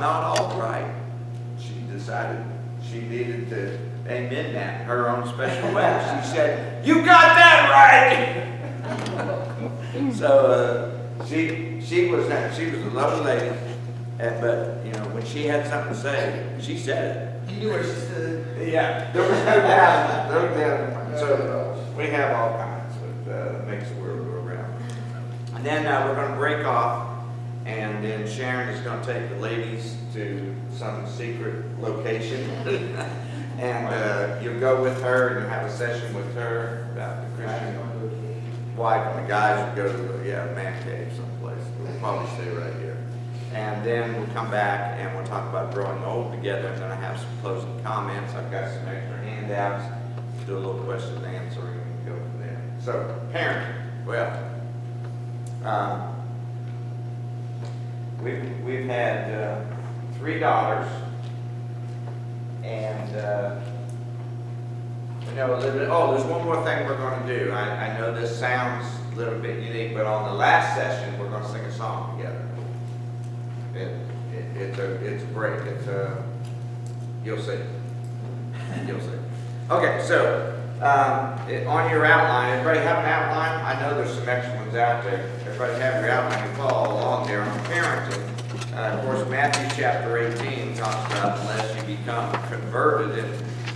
not Albright. She decided she needed to amen that in her own special way. She said, "You got that right." So she was a lovely lady, but you know, when she had something to say, she said it. You knew where she stood. Yeah, there was no doubt. No doubt. So we have all kinds that makes the world go around. And then we're going to break off, and then Sharon is going to take the ladies to some secret location. And you'll go with her and you'll have a session with her about the Christian wife, and the guys will go to the man cave someplace. We'll probably stay right here. And then we'll come back and we'll talk about growing old together. I'm going to have some closing comments. I've got some extra handouts. Do a little question and answer and go from there. So, parenting. Well, we've had 3 daughters, and you know, a little bit. Oh, there's one more thing we're going to do. I know this sounds a little bit unique, but on the last session, we're going to sing a song together. It's a break. You'll see. You'll see. Okay, so on your outline, everybody have an outline? I know there's some extra ones out there. Everybody have your outline and follow along there on parenting. Of course, Matthew chapter 18 talks about unless you become converted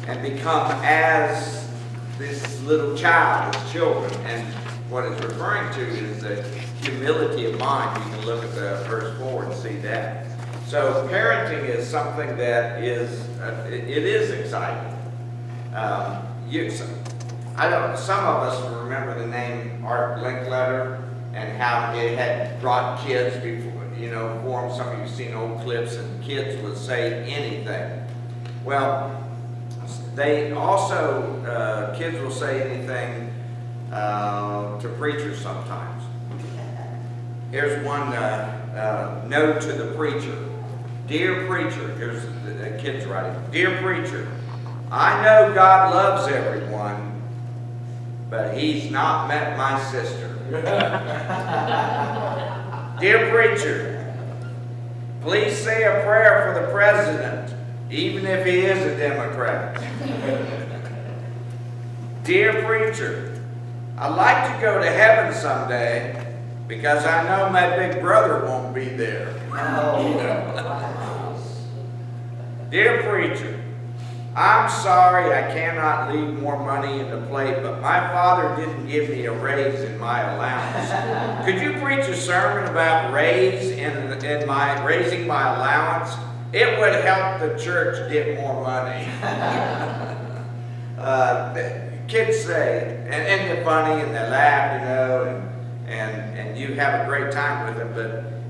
and become as this little child, as children. And what it's referring to is the humility of mind. You can look at the verse 4 and see that. So parenting is something that is, it is exciting. Some of us remember the name Art Linkletter and how it had brought kids before, you know, for them. Some of you have seen old clips and kids would say anything. Well, they also, kids will say anything to preachers sometimes. Here's one note to the preacher. Dear preacher, here's the kid's writing. Dear preacher, I know God loves everyone, but He's not met my sister. Dear preacher, please say a prayer for the president, even if he is a Democrat. Dear preacher, I'd like to go to heaven someday because I know my big brother won't be there. Dear preacher, I'm sorry I cannot leave more money in the plate, but my father didn't give me a raise in my allowance. Could you preach a sermon about raising my allowance? It would help the church get more money. Kids say, and they're funny and they laugh, you know, and you have a great time with them,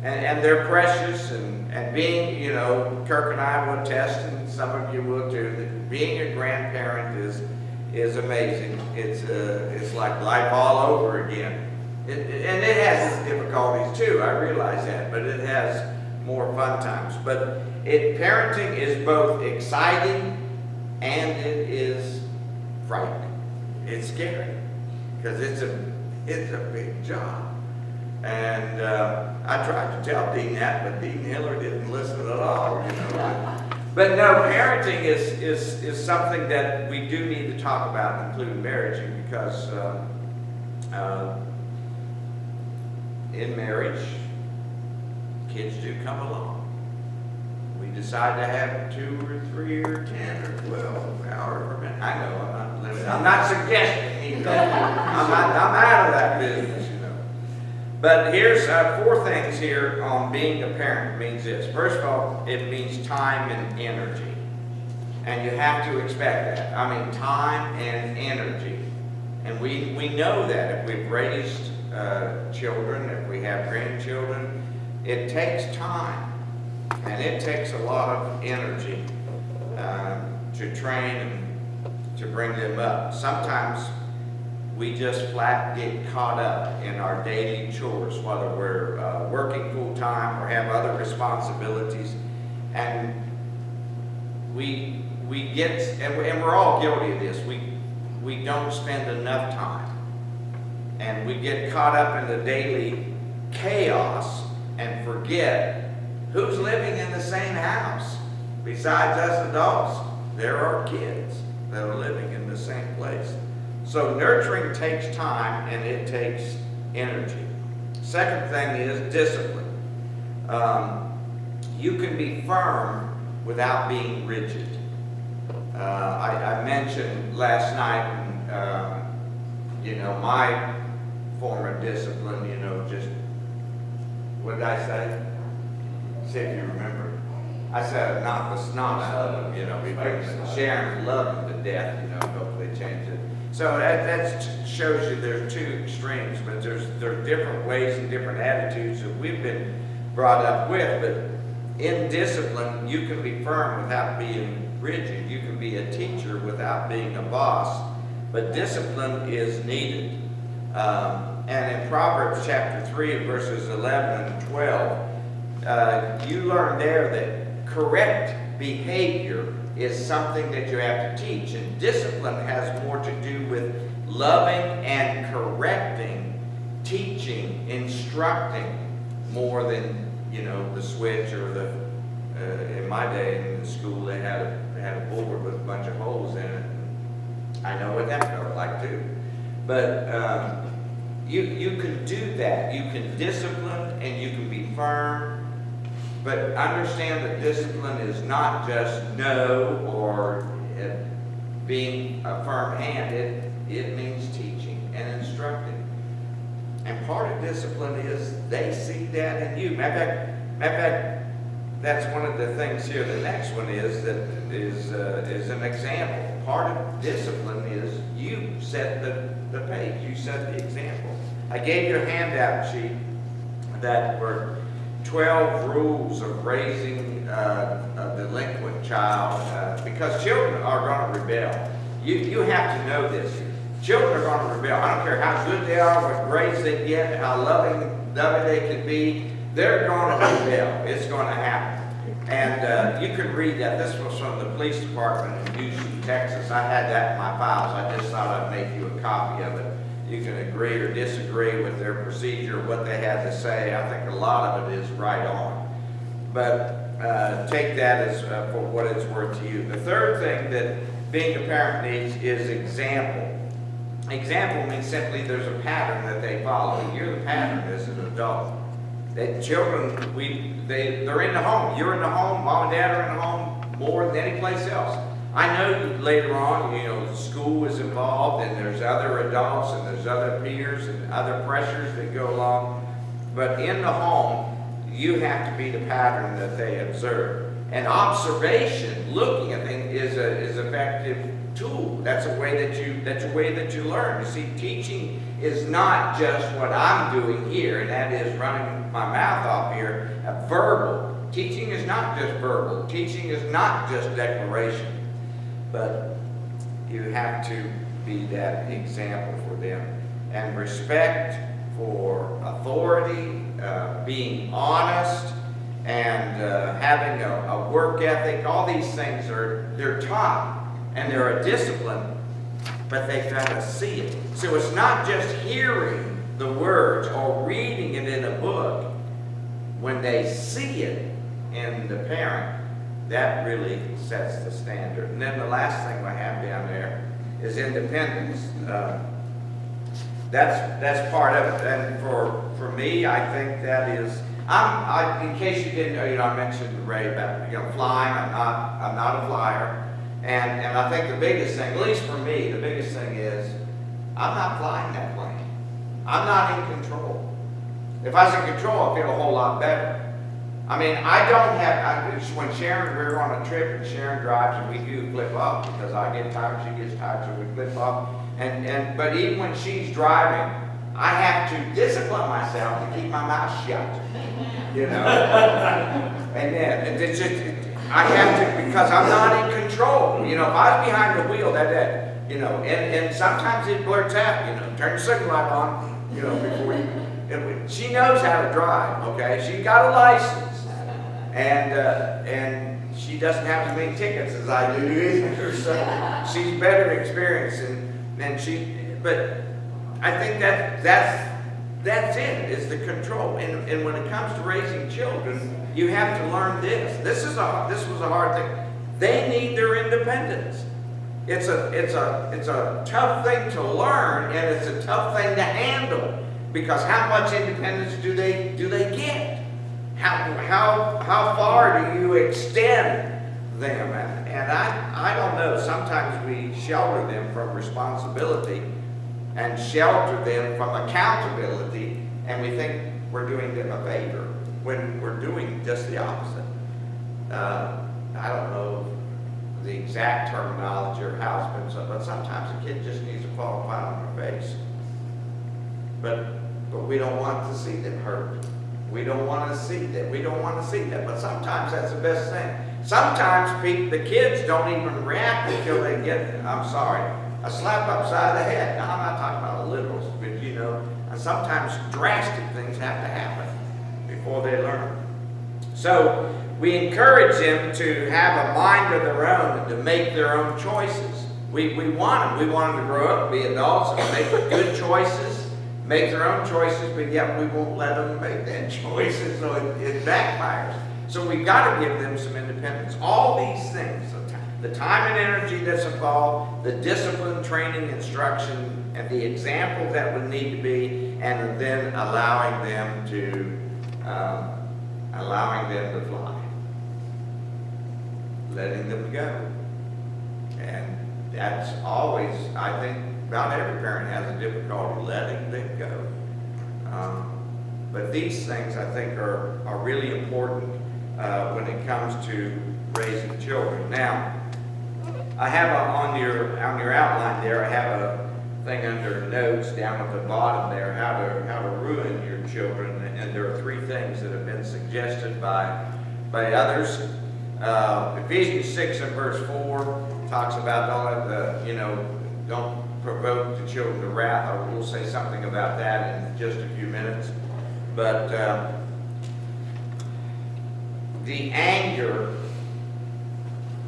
and they're precious, and being, you know, Kirk and I will attest, and some of you will too, that being a grandparent is amazing. It's like life all over again. And it has its difficulties too, I realize that, but it has more fun times. But parenting is both exciting and it is frightening. It's scary because it's a big job. And I tried to tell Dean that, but Dean Hiller didn't listen at all, you know. But no, parenting is something that we do need to talk about, including marriage, because in marriage, kids do come along. We decide to have 2 or 3 or 10 or 12, however many. I know, I'm not limited. I'm not suggesting either. I'm out of that business, you know. But here's 4 things here on being a parent. It means this. First of all, it means time and energy. And you have to expect that. I mean, time and energy. And we know that if we've raised children, if we have grandchildren, it takes time. And it takes a lot of energy to train and to bring them up. Sometimes we just flat get caught up in our daily chores, whether we're working full time or have other responsibilities, and we get, and we're all guilty of this. We don't spend enough time, and we get caught up in the daily chaos and forget Who's living in the same house? Besides us adults, there are kids that are living in the same place. So nurturing takes time and it takes energy. Second thing is discipline. You can be firm without being rigid. I mentioned last night, my form of discipline, just, what did I say? See if you remember. I said, not the snot out of them, because Sharon loved them to death, hopefully change it. So that shows you there's two extremes, but there's different ways and different attitudes that we've been brought up with. But in discipline, you can be firm without being rigid. You can be a teacher without being a boss. But discipline is needed. And in Proverbs chapter 3, verses 11 and 12, you learn there that correct behavior is something that you have to teach. And discipline has more to do with loving and correcting, teaching, instructing, more than, the switch or the, in my day in the school, they had a board with a bunch of holes in it. I know what that felt like too. But you can do that. You can discipline and you can be firm. But understand that discipline is not just no or being a firm hand. It means teaching and instructing. And part of discipline is they see that in you. Matter of fact, that's one of the things here. The next one is an example. Part of discipline is you set the pace. You set the example. I gave you a handout sheet that were 12 rules of raising a delinquent child, because children are going to rebel. You have to know this. Children are going to rebel. I don't care how good they are, what grades they get, how loving they can be. They're going to rebel. It's going to happen. And you can read that. This was from the police department in Houston, Texas. I had that in my files. I just thought I'd make you a copy of it. You can agree or disagree with their procedure, what they had to say. I think a lot of it is right on. But take that as for what it's worth to you. The third thing that being a parent needs is example. Example means simply there's a pattern that they follow. You're the pattern as an adult. That children, they're in the home. You're in the home. Mom and dad are in the home more than any place else. I know later on, school is involved and there's other adults and there's other peers and other pressures that go along. But in the home, you have to be the pattern that they observe. And observation, looking at things, is an effective tool. That's a way that you learn. You see, teaching is not just what I'm doing here, and that is running my mouth off here. Verbal. Teaching is not just verbal. Teaching is not just declaration. But you have to be that example for them. And respect for authority, being honest, and having a work ethic. All these things they're taught, and they're a discipline, but they've got to see it. So it's not just hearing the words or reading it in a book. When they see it in the parent, that really sets the standard. And then the last thing I have down there is independence. That's part of it. And for me, I think that is. In case you didn't know, I mentioned Ray about flying. I'm not a flyer, and I think the biggest thing, at least for me, the biggest thing is I'm not flying that plane. I'm not in control. If I was in control, I'd feel a whole lot better. I mean, when Sharon, we were on a trip and Sharon drives and we do flip off because I get tired, she gets tired, so we flip off. But even when she's driving, I have to discipline myself to keep my mouth shut. And then it's just, I have to, because I'm not in control. If I was behind the wheel, and sometimes it blurts out, turn the signal light on, before you. She knows how to drive, okay? She's got a license. And she doesn't have as many tickets as I do either, so she's better experienced but I think that's it, is the control. And when it comes to raising children, you have to learn this. This was a hard thing. They need their independence. It's a tough thing to learn, and it's a tough thing to handle, because how much independence do they get? How far do you extend them? And I don't know. Sometimes we shelter them from responsibility and shelter them from accountability, and we think we're doing them a favor when we're doing just the opposite. I don't know the exact terminology or how it's been said, but sometimes a kid just needs to fall flat on their face. But we don't want to see them hurt. We don't want to see that. We don't want to see that. But sometimes that's the best thing. Sometimes the kids don't even react until they get, I'm sorry, a slap upside the head. Now, I'm not talking about literals, but and sometimes drastic things have to happen before they learn. So we encourage them to have a mind of their own and to make their own choices. We want them. We want them to grow up, be adults, and make good choices, make their own choices, but yet we won't let them make that choices, so it backfires. So we've got to give them some independence. All these things, the time and energy that's involved, the discipline, training, instruction, and the examples that would need to be, and then allowing them to fly, letting them go. And that's always, I think, about every parent has a difficulty letting them go. But these things, I think, are really important when it comes to raising children. Now, I have on your outline there, I have a thing under notes down at the bottom there, how to ruin your children, and there are 3 things that have been suggested by others. Ephesians 6 and verse 4 talks about don't provoke the children to wrath. I will say something about that in just a few minutes. But the anger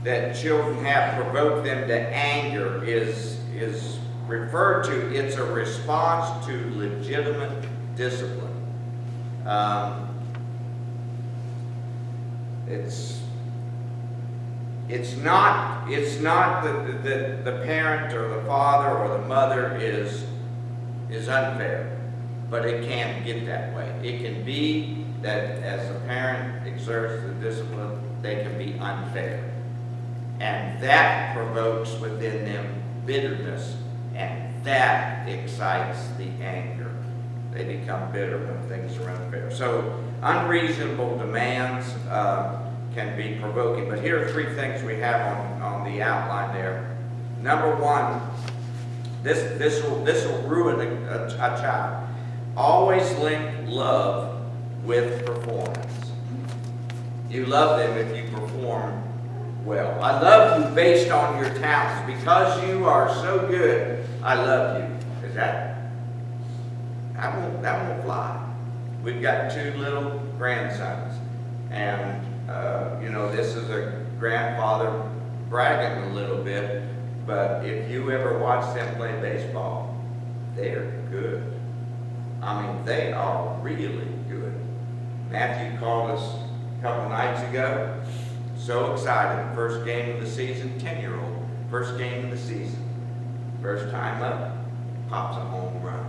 that children have, provoke them to anger, is referred to, it's a response to legitimate discipline. It's not that the parent or the father or the mother is unfair, but it can get that way. It can be that as a parent exerts the discipline, they can be unfair. And that provokes within them bitterness, and that excites the anger. They become bitter when things are unfair. So unreasonable demands can be provoking. But here are 3 things we have on the outline there. Number 1, this will ruin a child. Always link love with performance. You love them if you perform well. I love you based on your talents. Because you are so good, I love you. Is that won't fly. We've got 2 little grandsons, and this is a grandfather bragging a little bit, but if you ever watch them play baseball, they're good. I mean, they are really good. Matthew called us a couple nights ago, so excited. First game of the season, 10-year-old. First game of the season. First time up, pops a home run.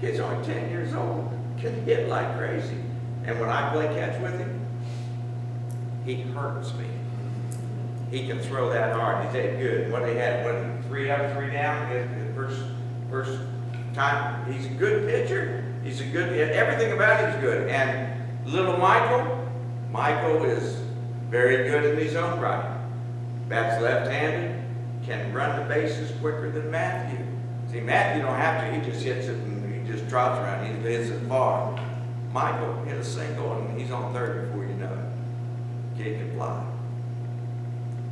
Kid's only 10 years old, can hit like crazy. And when I play catch with him, he hurts me. He can throw that hard. He's that good. What they had, 3 up, 3 down, his first time. He's a good pitcher. He's a good, everything about him is good. And little Michael is very good in his own right. Bats left-handed, can run the bases quicker than Matthew. See, Matthew don't have to. He just hits it and he just trots around. He hits it far. Michael hit a single and he's on third before you know it. Kid can fly.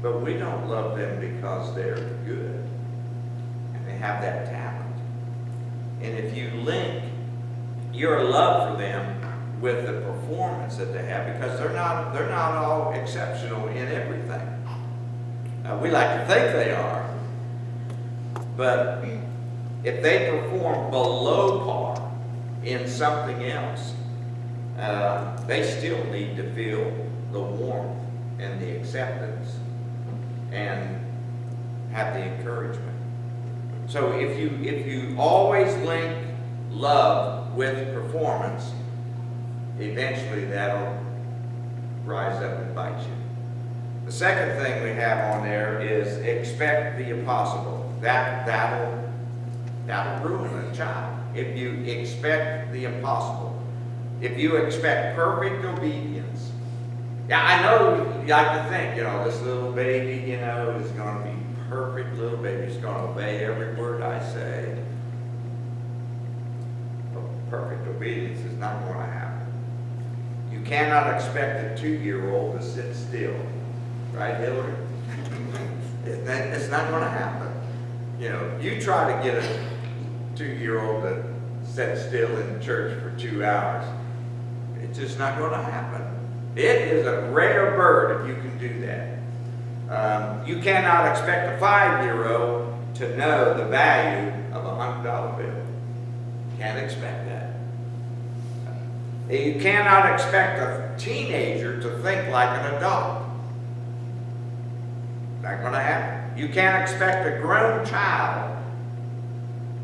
But we don't love them because they're good and they have that talent. And if you link your love for them with the performance that they have, because they're not all exceptional in everything. We like to think they are, but if they perform below par in something else, they still need to feel the warmth and the acceptance and have the encouragement. So if you always link love with performance, eventually that'll rise up and bite you. The second thing we have on there is expect the impossible. That'll ruin a child. If you expect the impossible, if you expect perfect obedience. Yeah, I know you like to think, this little baby, is going to be perfect little baby. He's going to obey every word I say. But perfect obedience is not going to happen. You cannot expect a 2-year-old to sit still. Right, Hillary? It's not going to happen. You try to get a 2-year-old to sit still in church for 2 hours. It's just not going to happen. It is a rare bird if you can do that. You cannot expect a 5-year-old to know the value of a $100 bill. Can't expect that. You cannot expect a teenager to think like an adult. Not going to happen. You can't expect a grown child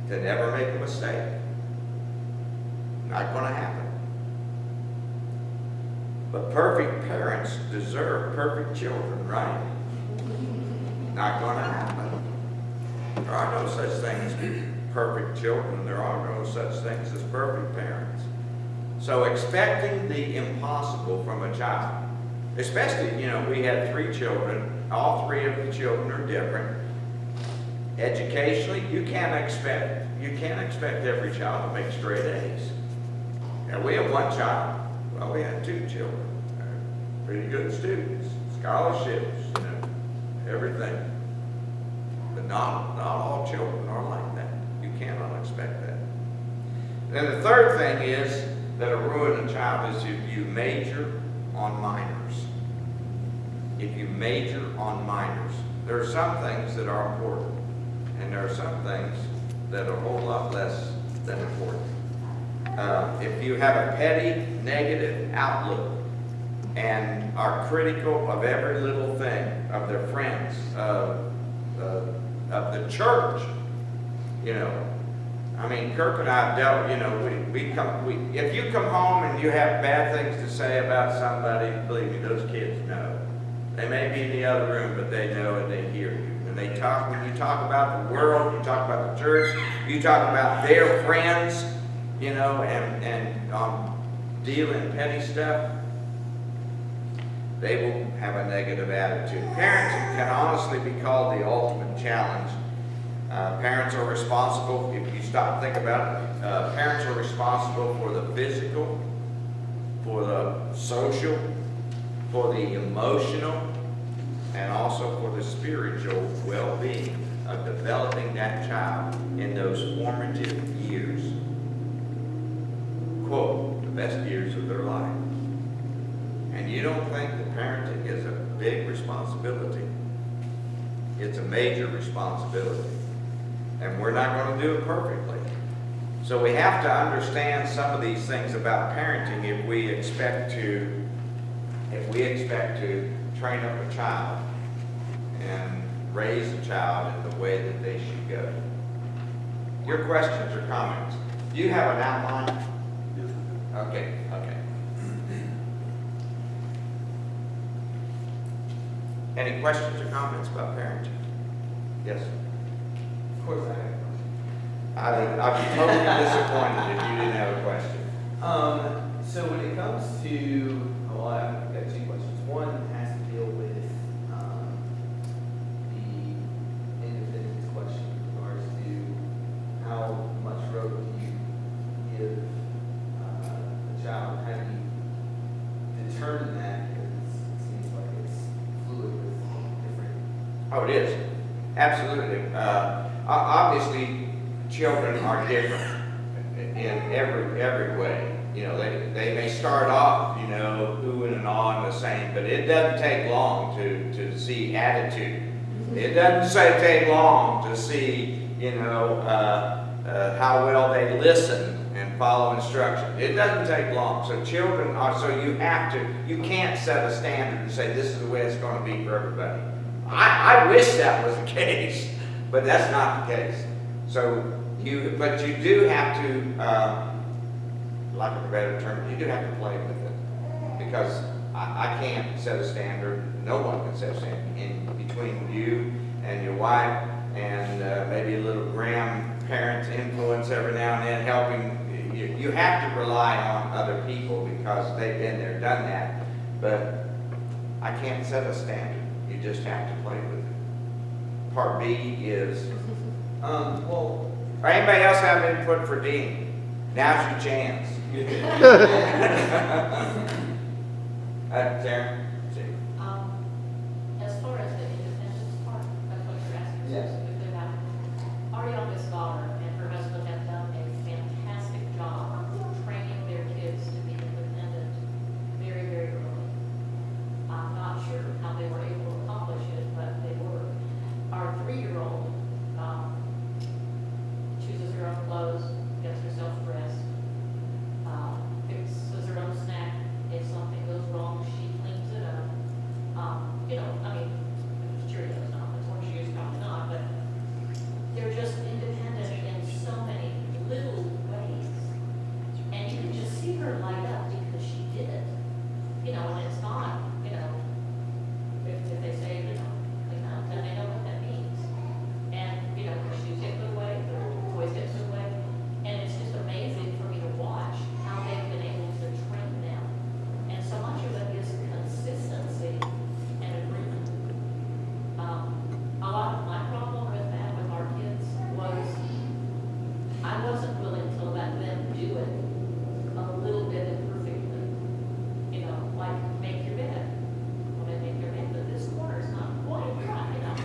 to never make a mistake. Not going to happen. But perfect parents deserve perfect children, right? Not going to happen. There are no such things as perfect children. There are no such things as perfect parents. So expecting the impossible from a child, especially, we had 3 children. All 3 of the children are different. Educationally, you can't expect every child to make straight A's. Now, we have 1 child. Well, we had 2 children. Pretty good students, scholarships, everything. But not all children are like that. You cannot expect that. Then the third thing is that'll ruin a child is if you major on minors. If you major on minors. There are some things that are important, and there are some things that are a whole lot less than important. If you have a petty, negative outlook and are critical of every little thing, of their friends, of the church, Kirk and I have dealt, if you come home and you have bad things to say about somebody, believe me, those kids know. They may be in the other room, but they know and they hear you. And when you talk about the world, you talk about the church, you talk about their friends, and dealing petty stuff, they will have a negative attitude. Parenting can honestly be called the ultimate challenge. Parents are responsible, if you stop and think about it, parents are responsible for the physical, for the social, for the emotional, and also for the spiritual well-being of developing that child in those formative years. Quote, the best years of their life. And you don't think that parenting is a big responsibility. It's a major responsibility. And we're not going to do it perfectly. So we have to understand some of these things about parenting if we expect to train up a child and raise a child in the way that they should go. Your questions or comments? Do you have an outline? Okay. Any questions or comments about parenting? Yes? Of course I have a question. I'd be totally disappointed if you didn't have a question. So when it comes to, I've got 2 questions. One has to deal with the independence question in regards to how much rope do you give the child? How do you determine that? Because it seems like it's fluid with different. Oh, it is. Absolutely. Obviously, children are different in every way. They may start off, oohing and ahhing the same, but it doesn't take long to see attitude. It doesn't take long to see, how well they listen and and follow instruction. It doesn't take long. So children are, so you can't set a standard and say this is the way it's going to be for everybody. I wish that was the case, but that's not the case. So but you do have to, like a better term, you do have to play with it. Because I can't set a standard, no one can set a standard in between you and your wife and maybe a little grandparent influence every now and then helping. You have to rely on other people because they've been there, done that. But I can't set a standard. You just have to play with it. Part B is, or anybody else have input for Dean? Now's your chance. Karen? As far as the independence part, that's what you're asking. Yes. Our youngest daughter and her husband have done a fantastic job training their kids to be independent very, very early. I'm not sure how they were able to accomplish it, but they were. Our 3-year-old chooses her own clothes, gets herself dressed, fixes her own snack. If something goes wrong, she cleans it up. You know, I mean, if it's Cheerios, not the torn shoes, probably not, but they're just independent in so many little ways. And you can just see her light up because she did it. You know, and it's not, you know, if they say, you know, clean up, then they know what that means. And, you know, her shoes get put away, their toys get put away. And it's just amazing for me to watch how they've been able to train them. And so much of it is consistency and agreement. A lot of my problem with that with our kids was I wasn't willing to let them do it a little bit imperfectly. You know, like make your bed. Well, then make your bed, but this corner's not quite right, you know.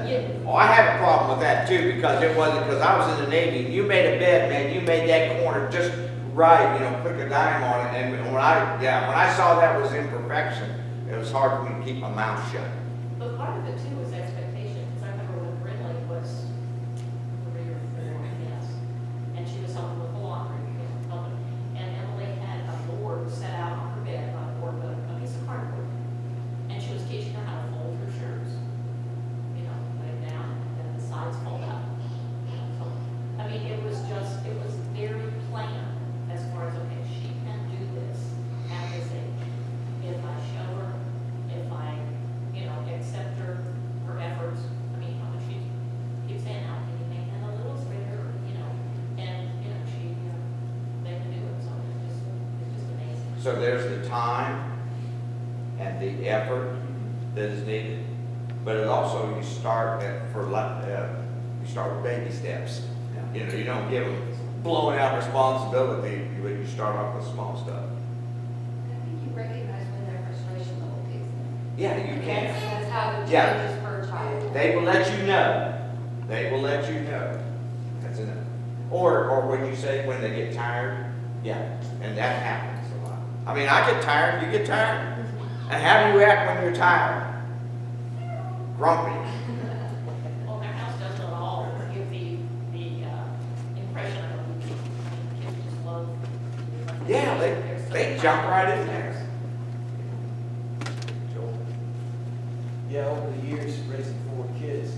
Yeah. Oh, I have a problem with that too because it wasn't, because I was in the Navy. You made a bed, man. You made that corner just right, you know, click a dime on it. And when I saw that was imperfection, it was hard for me to keep my mouth shut. But part of it too was expectation, because I remember when Brindley was 3 or 4, I guess, and she was helping with the laundry, you know, helping, and Emily had a board set out on her bed, not a board, but a piece of cardboard, and she was teaching her how to fold her shirts. You know, lay it down, and then the sides fold up. You know, so, I mean, it was very planned as far as, okay, she can do this at this age. If I show her, if I, you know, accept her efforts, I mean, how much she keeps saying, how can you make that a little straighter, you know, and, you know, they can do it, so it's just amazing. So there's the time and the effort that is needed, but it also you start with baby steps. You know, you don't give them blowing out responsibility, but you start off with small stuff. I think you recognize when their frustration level kicks in. Yeah, you can. That's how it Yeah. changes per child. They will let you know. They will let you know. That's enough. Or when you say when they get tired, yeah, and that happens a lot. I mean, I get tired, you get tired. And how do you act when you're tired? Grumpy. Well, their house doesn't at all give the impression of kids just love. Yeah, They're so they jump right in there. Yeah, over the years, raising 4 kids,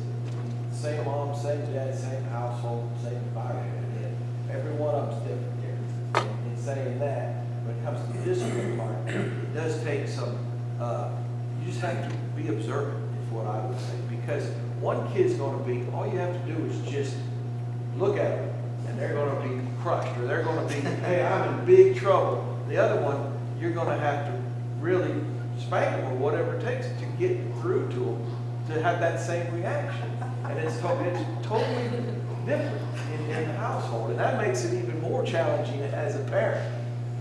same mom, same dad, same household, same environment. And every one of them's different here. In saying that, when it comes to the discipline part, it does take some, you just have to be observant, is what I would say. Because one kid's going to be, all you have to do is just look at them, and they're going to be crushed, or they're going to be, hey, I'm in big trouble. The other one, you're going to have to really spank them or whatever it takes to get through to them to have that same reaction. And it's totally different in the household. And that makes it even more challenging as a parent.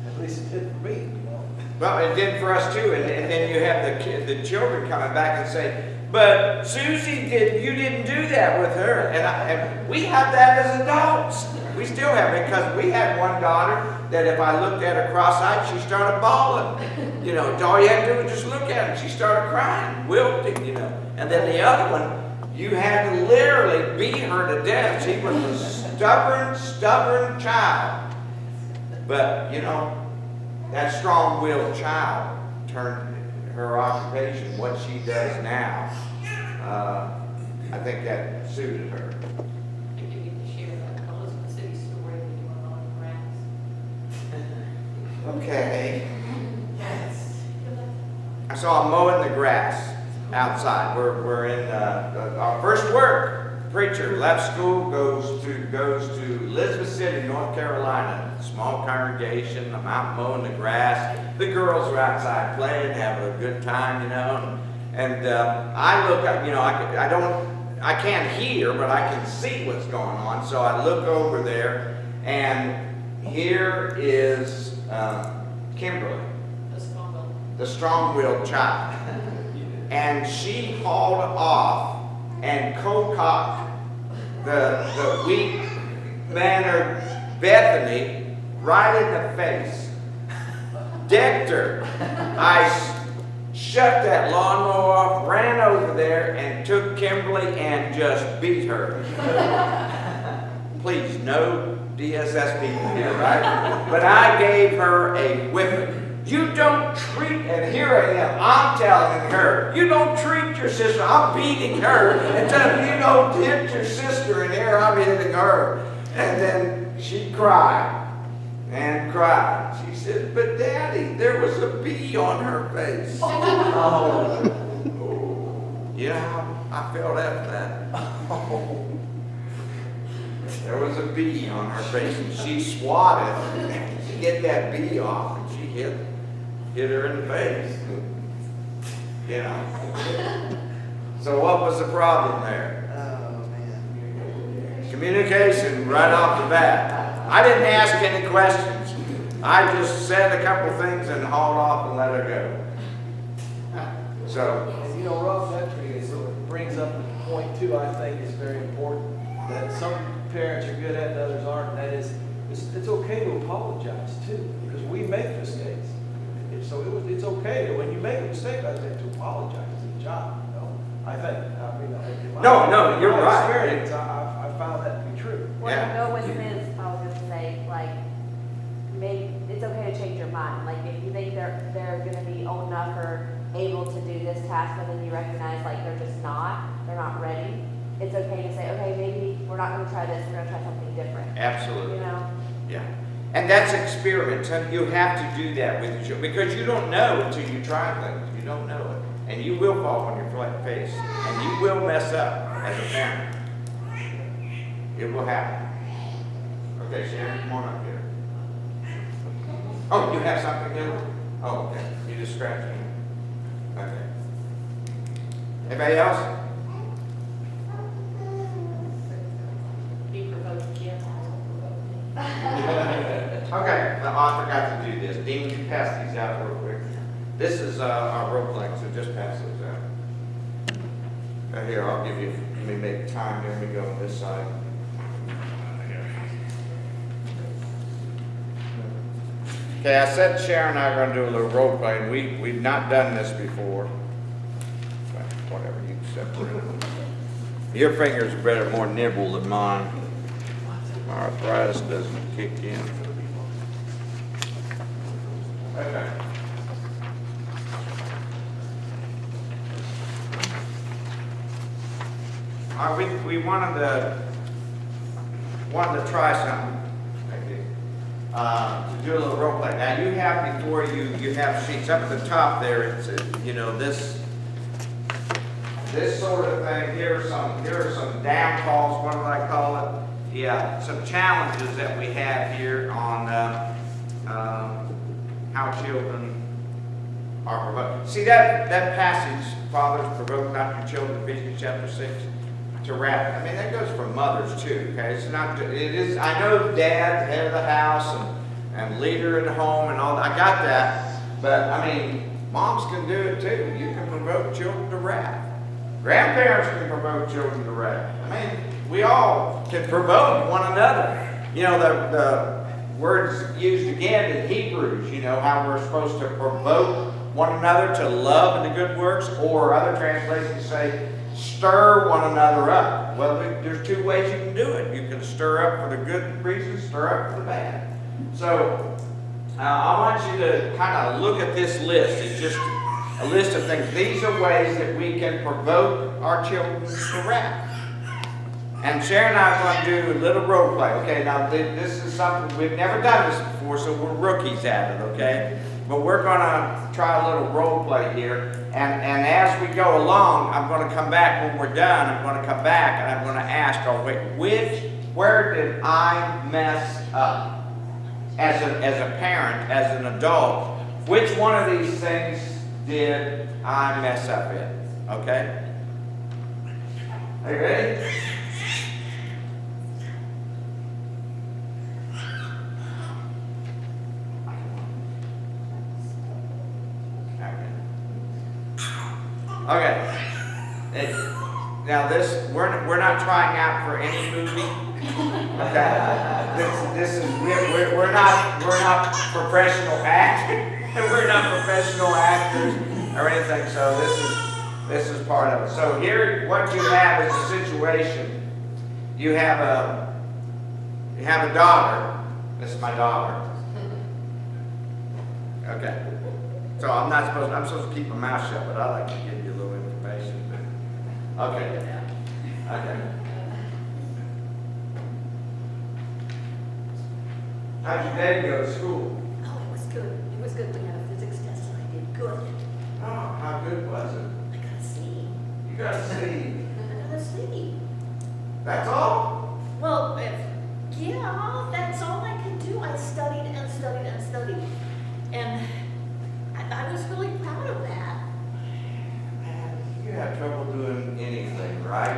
At least it did for me, you know. Well, it did for us too, and then you have the children coming back and say, but Susie, you didn't do that with her. And we have that as adults. We still have it, because we had one daughter that if I looked at her cross-eyed, she started bawling. You know, all you had to do was just look at her. She started crying, wilting, you know. And then the other one, you had to literally beat her to death. She was a stubborn child. But, you know, that strong-willed child turned her occupation, what she does now, I think that suited her. Did you get to share that Elizabeth City story that you went on the grass? Okay. Yes. So I'm mowing the grass outside. We're in our first work. Preacher left school, goes to Elizabeth City, North Carolina. Small congregation. I'm out mowing the grass. The girls are outside playing, having a good time, you know. And I look up, you know, I can't hear, but I can see what's going on. So I look over there, and here is Kimberly, the strong-willed child. And she hauled off and co-cocked the weak-mannered Bethany right in the face. Decked her. I shut that lawnmower off, ran over there, and took Kimberly and just beat her. Please, no DSS people here, right? But I gave her a whipping. You don't treat, and here I am, I'm telling her, you don't treat your sister. I'm beating her and telling her, you don't hit your sister, and here I'm hitting her. And then she cried and cried. She said, but Daddy, there was a bee on her face. Oh. You know how I felt after that? There was a bee on her face, and she swatted to get that bee off, and she hit her in the face. You know. So what was the problem there? Oh, man. Communication right off the bat. I didn't ask any questions. I just said a couple things and hauled off and let her go. So. And you know, Rob, that brings up a point too, I think is very important, that some parents are good at and others aren't, and that is, it's okay to apologize too, because we make mistakes. So it's okay, when you make a mistake, I think, to apologize to the child, you know? I think, I mean, No, you're in my right. experience, I found that to be true. Well, Yeah. go with Ms., I was gonna say, like, maybe, it's okay to change your mind. Like, if you think they're gonna be old enough or able to do this task, but then you recognize, like, they're not ready, it's okay to say, okay, maybe we're not gonna try this, we're gonna try something different. Absolutely. You know? Yeah. And that's experiment. You have to do that with your children because you don't know until you try things. You don't know it. And you will fall on your flat face. And you will mess up as a parent. It will happen. Okay, Sharon, come on up here. Oh, you have something new? Oh, okay. You just scratched me. Okay. Anybody else? Be provoked, Jim. Okay, I forgot to do this. Dean, you pass these out real quick. This is our role playing, so just pass those out. Here, I'll give you, let me make time, here we go on this side. Okay, I said Sharon and I are going to do a little role playing. We've not done this before. Well, whatever, you separate it. Your fingers are better, more nimble than mine. My arthritis doesn't kick in. Okay. All right, we wanted to try something to do a little role play. Now you have before you have sheets up at the top there. It's you know this sort of thing. Here are some downfalls. What do I call it? Yeah, some challenges that we have here on how children are provoked. See that passage, fathers provoke not your children, Ephesians chapter 6, to wrath. I mean, that goes for mothers too, okay? It's not, it is, I know dad, head of the house, and leader in the home and all that. I got that. But, I mean, moms can do it too. You can provoke children to wrath. Grandparents can provoke children to wrath. I mean, we all can provoke one another. You know, the words used again in Hebrews, you know, how we're supposed to provoke one another to love and to good works, or other translations say, stir one another up. Well, there's two ways you can do it. You can stir up for the good reasons, stir up for the bad. So, I want you to kind of look at this list. It's just a list of things. These are ways that we can provoke our children to wrath. And Sharon and I are going to do a little role play. Okay, now this is something, we've never done this before, so we're rookies at it, okay? But we're going to try a little role play here. And as we go along, I'm going to come back when we're done. I'm going to come back and I'm going to ask, oh, wait, where did I mess up? As a parent, as an adult, which one of these things did I mess up in? Okay? Are you ready? Okay. Now this, we're not trying out for any movie. Okay. This is we're not professional actors. We're not professional actors or anything. So this is part of it. So here, what you have is a situation. You have a daughter. This is my daughter. Okay. So I'm supposed to keep my mouth shut, but I like to give you a little information. Okay. Okay. How'd your day go to school? Oh, it was good. It was good. We had a physics test and I did good. Oh, how good was it? I got a C. You got a C. I got a C. That's all? Well, yeah, that's all I could do. I studied and studied and studied. And I was really proud of that. Man, you have trouble doing anything, right?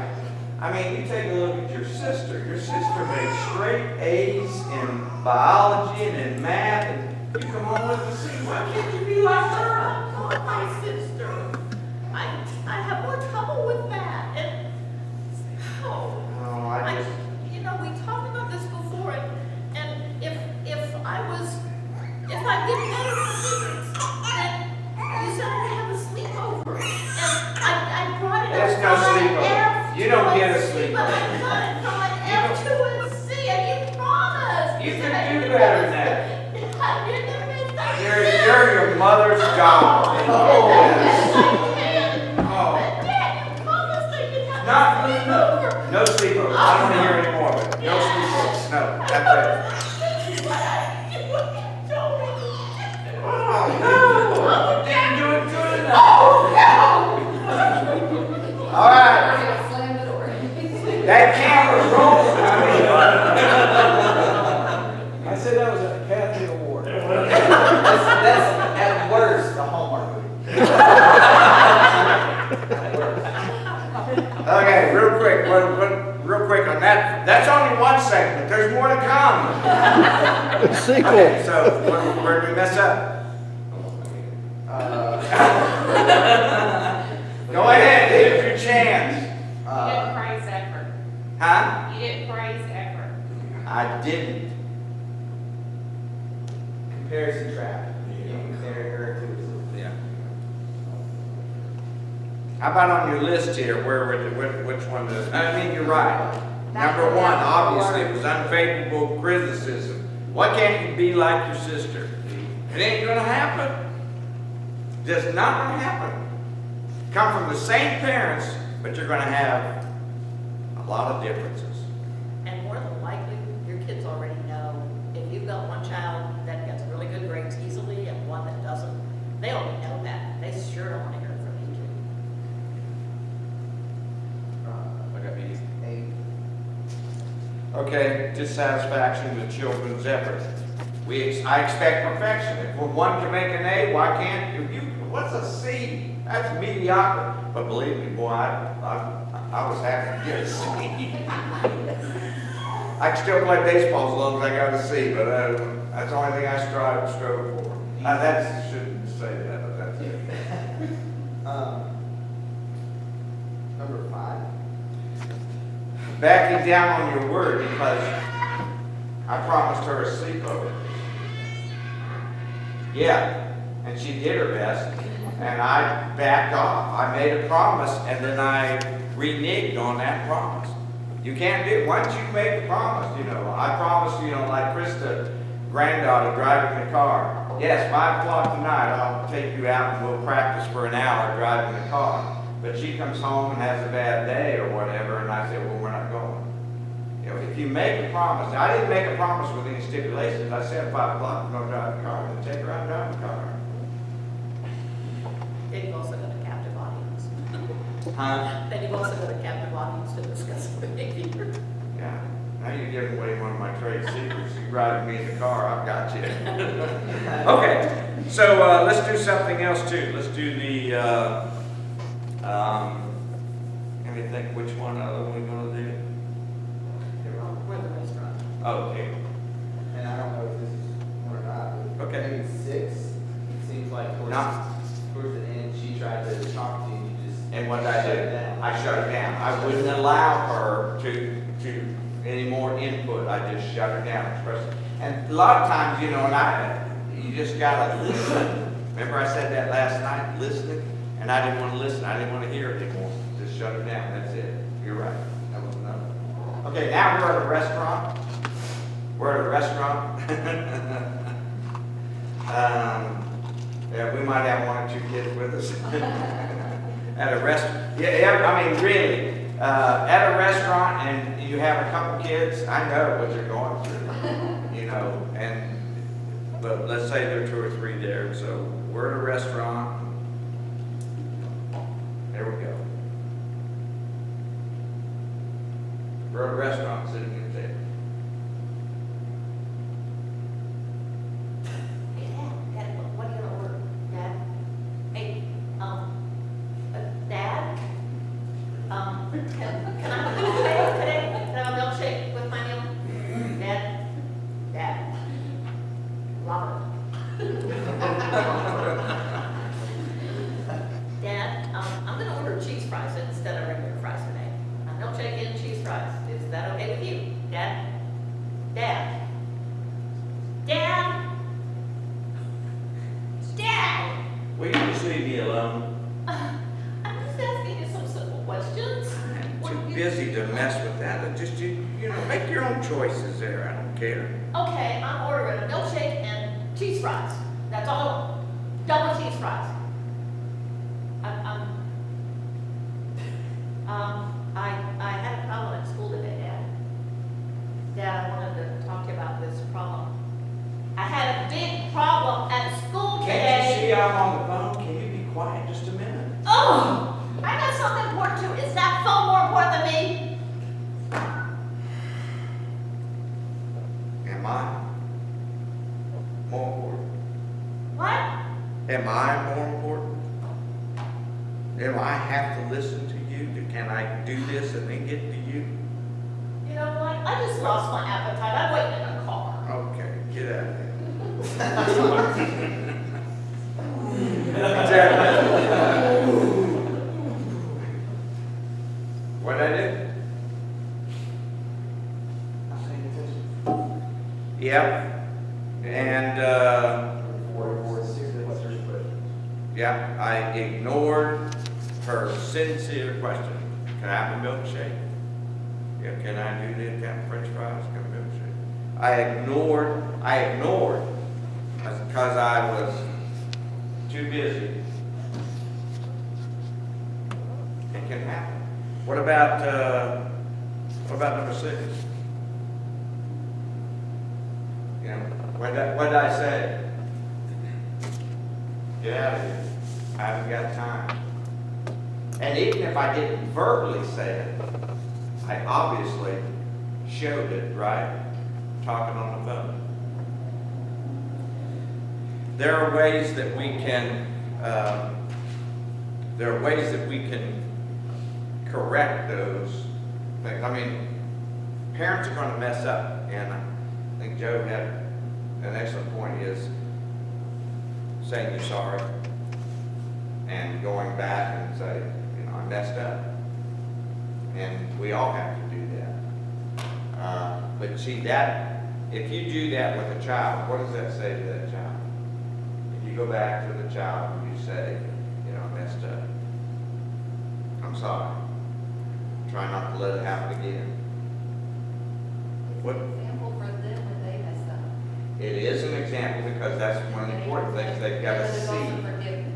I mean, you take a look at your sister. Your sister made straight A's in biology and in math, and you come home with a C. Why can't you be like her? I'm not my sister. I have more trouble with that. And Oh, you know, we talked about this before, and if I get better in physics, then you said I could have a sleepover. And I brought it There's up no from an sleepover. F You don't to get a C, sleepover. But I got it from an F to a C, and you promised. You said can I do could better have than that. I didn't miss that. You're your mother's daughter. Oh. Oh. But Dad, you promised that you'd have Not a sleepover. No sleepover. I don't want to hear any more of it. No sleepovers. No, that's it. Oh, no. You didn't do it good enough. All right. Slam the door. That camera's rolling. I said that was a Academy Award. That's at worst a Hallmark movie. At worst. Okay, real quick on that. That's only one segment. There's more to come. Sequel. Okay, so where did we mess up? Go ahead, here's your chance. You didn't praise effort. Huh? You didn't praise effort. I didn't. Comparison trap. You compare her to herself. Yeah. How about on your list here, which one is, I mean, you're right. Number one, obviously, it was unfavorable criticism. Why can't you be like your sister? It ain't gonna happen. Just not gonna happen. Come from the same parents, but you're gonna have a lot of differences. And more than likely, your kids already know, if you've got one child that gets really good grades easily and one that doesn't, they already know that. They sure don't want to hear it from you two. I got me. 8. Okay, dissatisfaction with children's effort. I expect perfection. If one can make an A, why can't you? What's a C? That's mediocre. But believe me, boy, I was happy to get a C. I can still play baseball as long as I got a C, but that's the only thing I strove for. That shouldn't say that, but that's it. Number 5. Backing down on your word because I promised her a sleepover. Yeah, and she did her best, and I backed off. I made a promise, and then I reneged on that promise. You can't do it. Once you make a promise, I promised, like Krista, granddaughter driving the car. Yes, 5 o'clock tonight, I'll take you out and we'll practice for an hour driving the car. But she comes home and has a bad day or whatever, and I say, well, we're not going. You know, if you make a promise, I didn't make a promise with any stipulations. I said 5 o'clock, we're gonna drive the car, and take her out and drive the car. Then you've also got a captive audience. Huh? Then you've also got a captive audience to discuss behavior. Yeah. Now you're giving away one of my trade secrets. You ride me in the car, I've got you. Okay, so let's do something else too. Let's do the, let me think which one other we're gonna do. We're the restaurant. Okay. And I don't know if this is one or not, but Okay. maybe 6, it seems like towards the end, she tried to talk to you, you just. And what did I shut do? it down. I shut her down. I wouldn't allow her to any more input. I just shut her down. And a lot of times, you know, you just gotta listen. Remember I said that last night, listening? And I didn't want to listen. I didn't want to hear it anymore. Just shut her down. That's it. You're right. That was enough. Okay, now we're at a restaurant. We're at a restaurant. Yeah, we might have 1 or 2 kids with us. At a restaurant, yeah, I mean, really, at a restaurant and you have a couple kids, I know what you're going through, you know, but let's say there are 2 or 3 there, so we're at a restaurant. There we go. We're at a restaurant sitting at the table. Hey, Dad, what are you gonna order? Dad? Hey, Dad? Can I have a milkshake today? Can I have a milkshake with my meal? Dad? Dad? Robert? Dad, I'm gonna order cheese fries instead of regular fries today. A milkshake and cheese fries. Is that okay with you? Dad? Dad? Dad? Dad! Will you just leave me alone? I'm just asking you some simple questions. I'm too busy to mess with that. Just, you know, make your own choices there. I don't care. Okay, I'm ordering a milkshake and cheese fries. That's all I want. Double cheese fries. I had a problem at school today, Dad. Dad, I wanted to talk to you about this problem. I had a big problem at school today. Can't you see I'm on the phone? Can you be quiet just a minute? Oh, I got something important too. Is that phone more important than me? Am I more important? What? Am I more important? Do I have to listen to you? Can I do this and then get to you? You know what? I just lost my appetite. I'm waiting in a car. Okay, get out of here. What'd I do? Not paying attention. Yep. And, yeah, I ignored her sincere question. Can I have a milkshake? Yeah, can I do this? Can I have French fries? Can I have a milkshake? I ignored, because I was too busy. It can happen. What about number 6? You know, what did I say? Get out of here. I haven't got time. And even if I didn't verbally say it, I obviously showed it, right? Talking on the phone. There are ways that we can, correct those things. I mean, parents are going to mess up, and I think Joe had an excellent point, is saying you're sorry and going back and say, you know, I messed up. And we all have to do that. But see, that, if you do that with a child, what does that say to that child? If you go back to the child and you say, you know, I messed up. I'm sorry. Try not to let it happen again. It's What? an example for them when they mess up. It is an example because that's one of the important things they've got to And there's also see. forgiveness.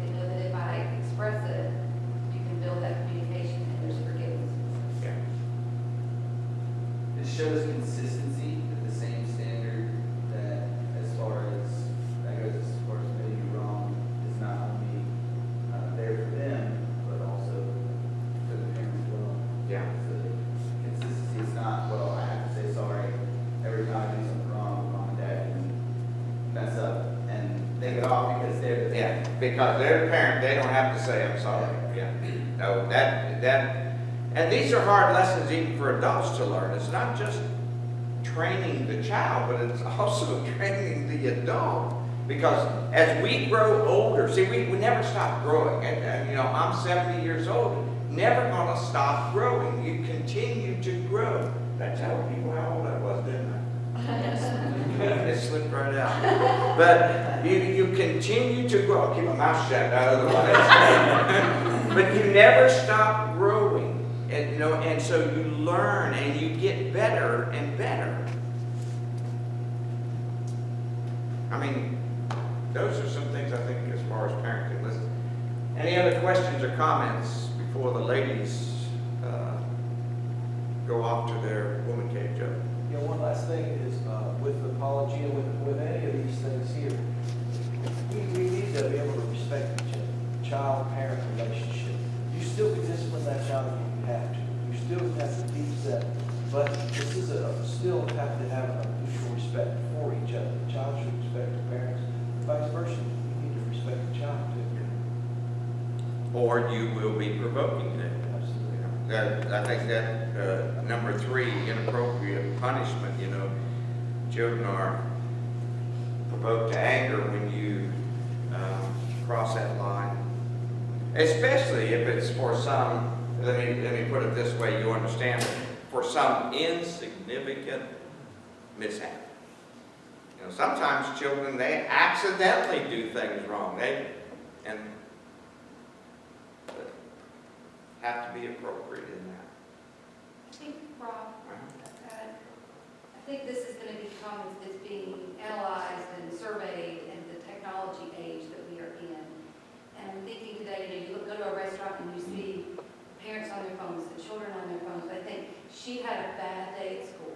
They know that if I express it, you can build that communication and there's forgiveness. Yeah. It shows consistency at the same standard that as far as, that goes as far as admitting you're wrong, is not only there for them, but also for the parent as well. Yeah. So consistency is not, well, I have to say sorry every time I do something wrong, mom and dad can mess up and they get off because they're the Yeah, parent. because they're the parent, they don't have to say, I'm sorry. Yeah. No, and these are hard lessons even for adults to learn. It's not just training the child, but it's also training the adult. Because as we grow older, see, we never stop growing. And, you know, I'm 70 years old, never gonna stop growing. You continue to grow. That telling people how old I was, didn't I? It slipped right out. But you continue to grow. I'll keep my mouth shut otherwise. But you never stop growing. And, you know, and so you learn and you get better and better. I mean, those are some things I think as far as parenting. Listen, any other questions or comments before the ladies go off to their woman cave, Joe? You know, one last thing is, with apology and with any of these things here, we need to be able to respect each other, child-parent relationship. You still can discipline that child if you have to. You still have to teach that, but this is still have to have a mutual respect for each other. The child should respect the parents, vice versa. You need to respect the child too. Or you will be provoking them. Absolutely. I think that number 3, inappropriate punishment, you know, children are provoked to anger when you cross that line. Especially if it's for some, let me put it this way, you understand it, for some insignificant mishap. You know, sometimes children, they accidentally do things wrong. They have to be appropriate in that. I think, Rob, I think this is going to become, it's being analyzed and surveyed in the technology age that we are in. And I'm thinking today, you know, you go to a restaurant and you see parents on their phones, the children on their phones. I think she had a bad day at school,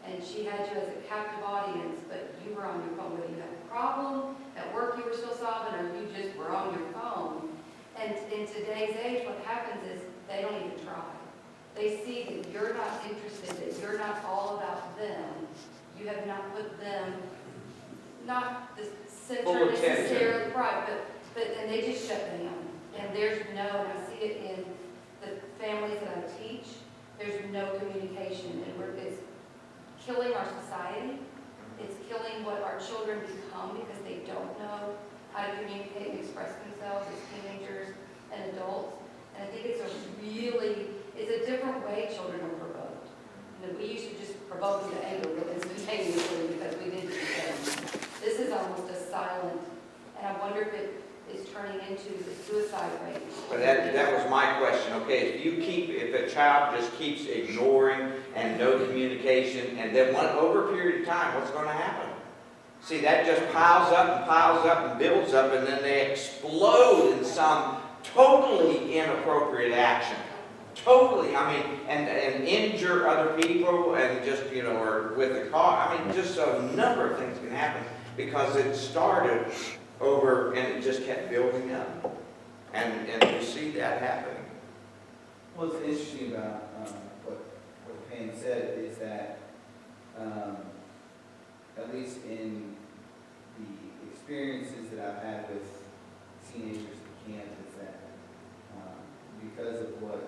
and she had you as a captive audience, but you were on your phone. Whether you had a problem at work you were still solving, or you just were on your phone. And in today's age, what happens is they don't even try. They see that you're not interested, that you're not all about them. You have not put them, not the Full center attention. necessarily, right, but, and they just shut down. And there's no, and I see it in the families that I teach, there's no communication. And it's killing our society. It's killing what our children become because they don't know how to communicate and express themselves as teenagers and adults. And I think it's a different way children are provoked. You know, we used to just provoke them to anger real instantaneously because we didn't do that. This is almost a silent, and I wonder if it is turning into the suicide rate. But that was my question. Okay, if a child just keeps ignoring and no communication, and then over a period of time, what's going to happen? See, that just piles up and builds up, and then they explode in some totally inappropriate action. Totally, I mean, and injure other people, and just, you know, or with a car. I mean, just a number of things can happen because it started over and it just kept building up. And you see that happening. What's interesting about what Pam said is that, at least in the experiences that I've had with teenagers at camp, is that because of what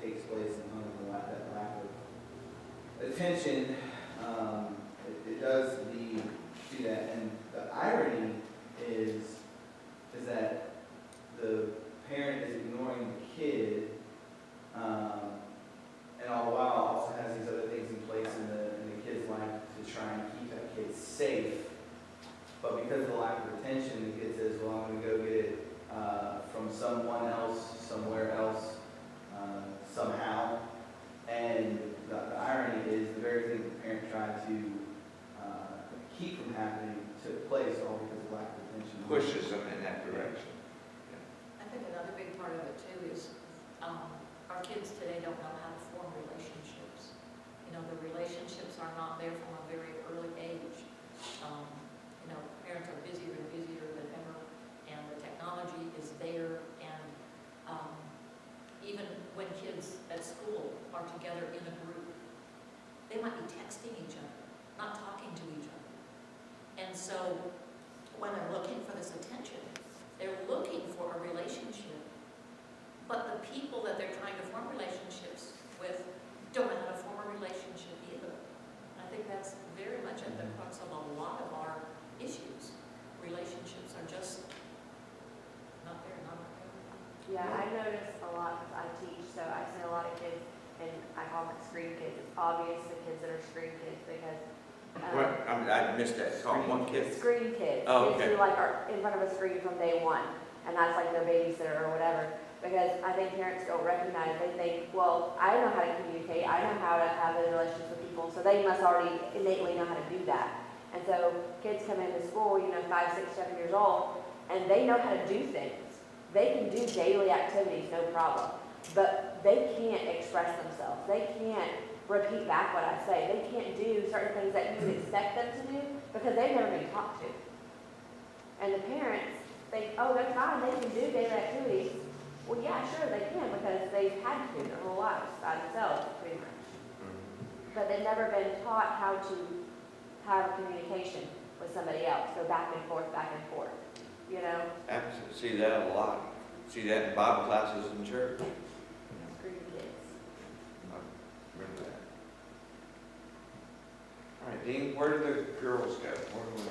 takes place in home, that lack of attention, it does lead to that. And the irony is that the parent is ignoring the kid, and all the while also has these other things in place in the kid's life to try and keep that kid safe. But because of the lack of attention, the kid says, well, I'm going to go get it from someone else, somewhere else, somehow. And the irony is the very thing the kids today don't know how to form relationships. You know, the relationships are not there from a very early age. You know, parents are busier and busier than ever, and the technology is there, and even when kids at school are together in a group, they might be texting each other, not talking to each other. And so when they're looking for this attention, they're looking for a relationship, but the people that they're trying to form relationships with don't know how to form a relationship either. I think that's very much at the crux of a lot of our issues. Relationships are just not there, not there. Yeah, I notice a lot, because I teach, so I see a lot of kids, and I call them screen kids. It's obvious the kids that are screen kids, because. What, I missed that, call one kid. Screen kids. Oh, Kids okay. who like are in front of a screen from day one, and that's like their babysitter or whatever. Because I think parents don't recognize, they think, well, I know how to communicate, I know how to have a relationship with people, so they must already innately know how to do that. And so kids come into school, 5, 6, 7 years old, and they know how to do things. They can do daily activities, no problem. But they can't express themselves. They can't repeat back what I say. They can't do certain things that you would expect them to do because they've never been taught to. And the parents think, oh, that's fine, they can do daily activities. Well, yeah, sure, they can because they've had to their whole lives by themselves, pretty much. But they've never been taught how to have a communication with somebody else, go back and forth, Absolutely, see that a lot. See that in Bible classes in church. Screen kids. I remember that. All right, Dean, where do the girls go? Where do we